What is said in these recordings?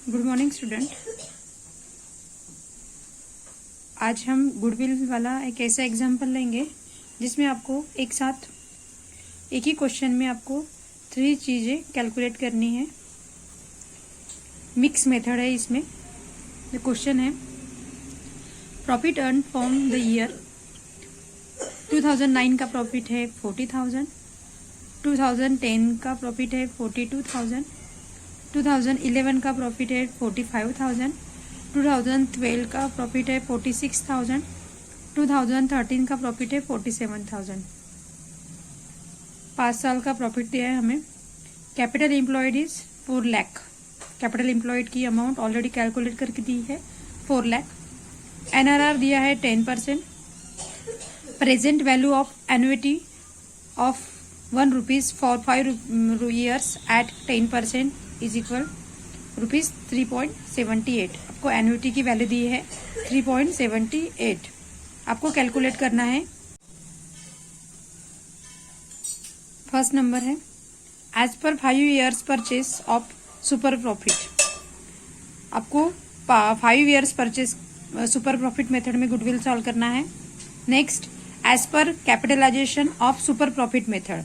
Good morning student. आज हम goodwill वाला एक ऐसा एग्जाम्पल लेंगे जिसमें आपको एक साथ एक ही क्वेश्चन में आपको 3 चीज़ें कैलकुलेट करनी है। मिक्स मेथड है इसमें। द क्वेश्चन है profit earn from the year 2009 का प्रॉफिट है 40,000, 2010 का प्रॉफिट है 42,000, 2011 का प्रॉफिट है 45,000, 2012 का प्रॉफिट है 46,000, 2013 का प्रॉफिट है 47,000। 5 साल का प्रॉफिट दिया है हमें। Capital employed is 4 lakh. Capital employed की अमाउंट ऑलरेडी कैलकुलेट करके दी है 4 लाख। एनआरआर दिया है 10%। Present value of annuity of 1 rupees for 5 years at 10% is equal rupees 3.78। आपको एन्युटी की वैल्यू दी है 3.78। आपको कैलकुलेट करना है। फर्स्ट नंबर है as per 5 years purchase of super profit. आपको 5 years purchase super profit method में गुडविल सॉल्व करना है। Next as per capitalisation of super profit method.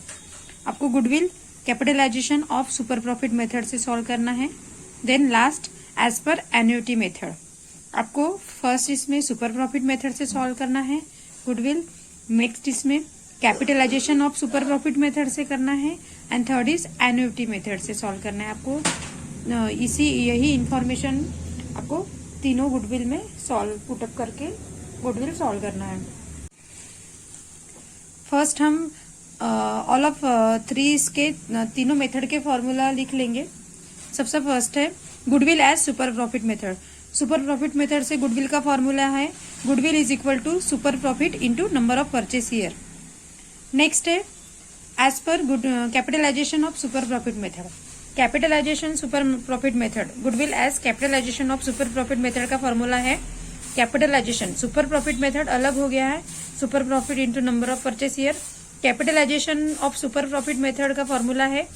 आपको goodwill capitalisation of super profit method से solve करना है। Then last as per annuity method. आपको first इसमें सुपर प्रॉफिट मेथड से सॉल्व करना है गुडविल। नेक्स्ट इसमें capitalisation of super profit method से करना है and third is annuity method से सॉल्व करना है। आपको यही इंफॉर्मेशन आपको तीनों गुडविल में सॉल्व पुटअप करके गुडविल सॉल्व करना है। फर्स्ट हम ऑल ऑफ 3 के तीनों मेथड के फॉर्मूला लिख लेंगे। सबसे फर्स्ट है goodwill as super profit method. Super profit method से गुडविल का फॉर्मूला है goodwill is equal to super profit into number of purchase year. Next है as per capitalisation of super profit method. Capitalisation super profit method goodwill as capitalisation of super profit method का formula है capitalisation. Super profit method अलग हो गया है, super profit into number of purchase year. Capitalisation of super profit method का formula है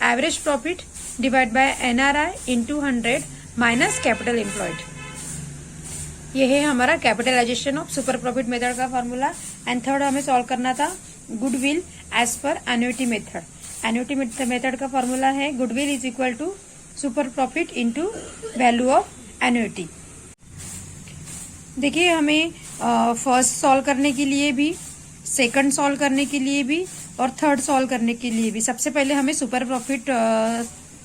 average profit divide by NRI into 100 minus capital employed. यह है हमारा capitalisation of super profit method का फॉर्मूला। एंड थर्ड हमें सॉल्व करना था goodwill as per annuity method. Annuity method का फॉर्मूला है goodwill is equal to super profit into value of annuity. देखिए हमें फर्स्ट सॉल्व करने के लिए भी, सेकंड सॉल्व करने के लिए भी और थर्ड सॉल्व करने के लिए भी सबसे पहले हमें सुपर प्रॉफिट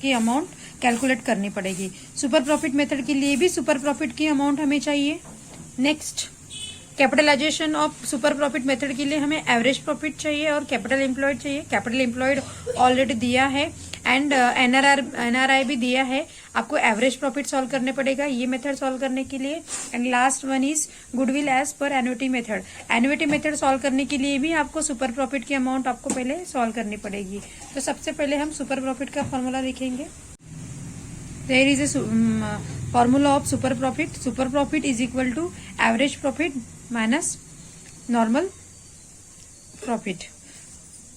की अमाउंट कैलकुलेट करनी पड़ेगी। सुपर प्रॉफिट मेथड के लिए भी सुपर प्रॉफिट की अमाउंट हमें चाहिए। Next capitalisation of super profit method के लिए हमें एवरेज प्रॉफिट चाहिए और कैपिटल एम्प्लॉयड चाहिए। कैपिटल एम्प्लॉयड ऑलरेडी दिया है एंड एनआरआई भी दिया है। आपको एवरेज प्रॉफिट सॉल्व करने पड़ेगा ये मेथड सॉल्व करने के लिए। And last one is goodwill as per annuity method. Annuity method solve करने के लिए भी आपको सुपर प्रॉफिट की अमाउंट आपको पहले सॉल्व करनी पड़ेगी। तो सबसे पहले हम सुपर प्रॉफिट का फॉर्मूला लिखेंगे। There is a formula of super profit. Super profit is equal to average profit minus normal profit.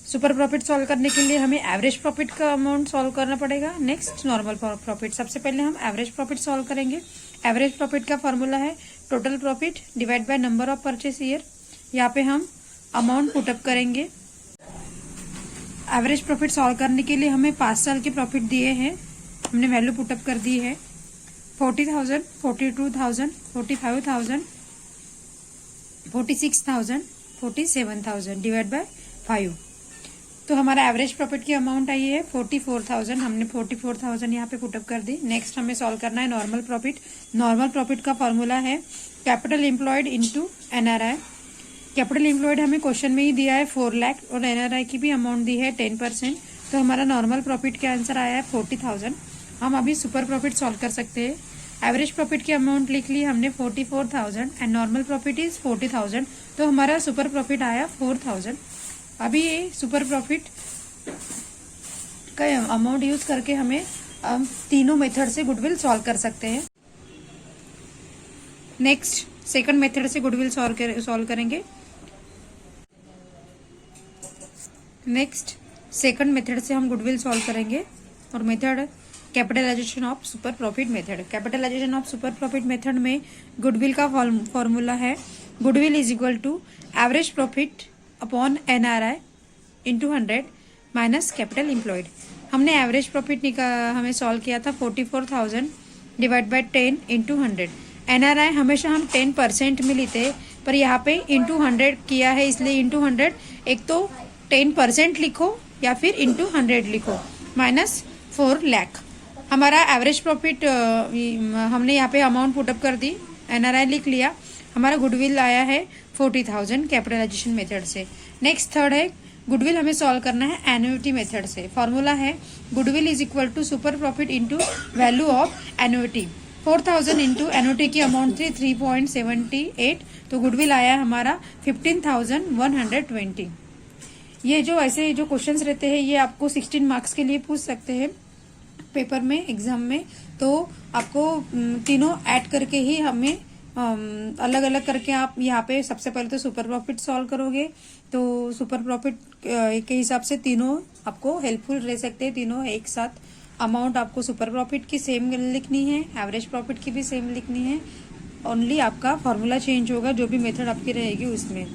Super profit solve करने के लिए हमें एवरेज प्रॉफिट का अमाउंट सॉल्व करना पड़ेगा। Next normal profit. सबसे पहले हम एवरेज प्रॉफिट सॉल्व करेंगे। एवरेज प्रॉफिट का फॉर्मूला है total profit divide by number of purchase year. यहाँ पे हम अमाउंट पुटअप करेंगे। एवरेज प्रॉफिट सॉल्व करने के लिए हमें 5 साल के प्रॉफिट दिए हैं, हमने वैल्यू पुटअप कर दी है 40,000, 42,000, 45,000, 46,000, 47,000 डिवाइड बाय 5। तो हमारा एवरेज प्रॉफिट की अमाउंट आई है 44,000। हमने 44,000 यहाँ पे पुटअप कर दी। नेक्स्ट हमें सॉल्व करना है नॉर्मल प्रॉफिट। नॉर्मल प्रॉफिट का फॉर्मूला है capital employed into NRI. Capital employed हमें क्वेश्चन में ही दिया है 4 लाख और एनआरआई की भी अमाउंट दी है 10%। तो हमारा नॉर्मल प्रॉफिट का आंसर आया है 40,000। हम अभी सुपर प्रॉफिट सॉल्व कर सकते हैं। एवरेज प्रॉफिट की अमाउंट लिख ली हमने 44,000 एंड नॉर्मल प्रॉफिट इज 40,000। तो हमारा सुपर प्रॉफिट आया 4,000। अभी ये सुपर प्रॉफिट का अमाउंट यूज करके हमें तीनों मेथड से गुडविल सॉल्व कर सकते हैं। नेक्स्ट सेकंड मेथड से गुडविल सॉल्व करेंगे। नेक्स्ट सेकंड मेथड से हम गुडविल सॉल्व करेंगे और method capitalisation of super profit method. Capitalisation of super profit method में गुडविल का फॉर्मूला है goodwill is equal to average profit upon NRI into 100 minus capital employed. हमने average profit हमें solve किया था 44,000 डिवाइड बाय 10 इंटू 100। NRI हमेशा हम 10% में लेते, पर यहाँ पे इंटू 100 किया है इसलिए इंटू 100 एक तो 10% लिखो या फिर इंटू 100 लिखो माइनस 4 लाख। हमारा एवरेज प्रॉफिट हमने यहाँ पे अमाउंट पुटअप कर दी, NRI लिख लिया, हमारा गुडविल आया है 40,000 कैपिटलाइजेशन मेथड से। नेक्स्ट थर्ड है गुडविल हमें सॉल्व करना है एन्युटी मेथड से। फॉर्मूला है goodwill is equal to super profit into value of annuity. 4,000 into annuity की अमाउंट थी 3.78, तो गुडविल आया हमारा 15,120। ये जो ऐसे जो क्वेश्चंस रहते हैं ये आपको 16 मार्क्स के लिए पूछ सकते हैं पेपर में, एग्जाम में। तो आपको तीनों ऐड करके ही हमें अलग अलग करके आप यहाँ पे सबसे पहले तो सुपर प्रॉफिट सॉल्व करोगे, तो सुपर प्रॉफिट के हिसाब से तीनों आपको हेल्पफुल रह सकते हैं। तीनों एक साथ अमाउंट आपको सुपर प्रॉफिट की सेम लिखनी है, एवरेज प्रॉफिट की भी सेम लिखनी है, ओनली आपका फॉर्मूला चेंज होगा जो भी मेथड आपकी रहेगी उसमें।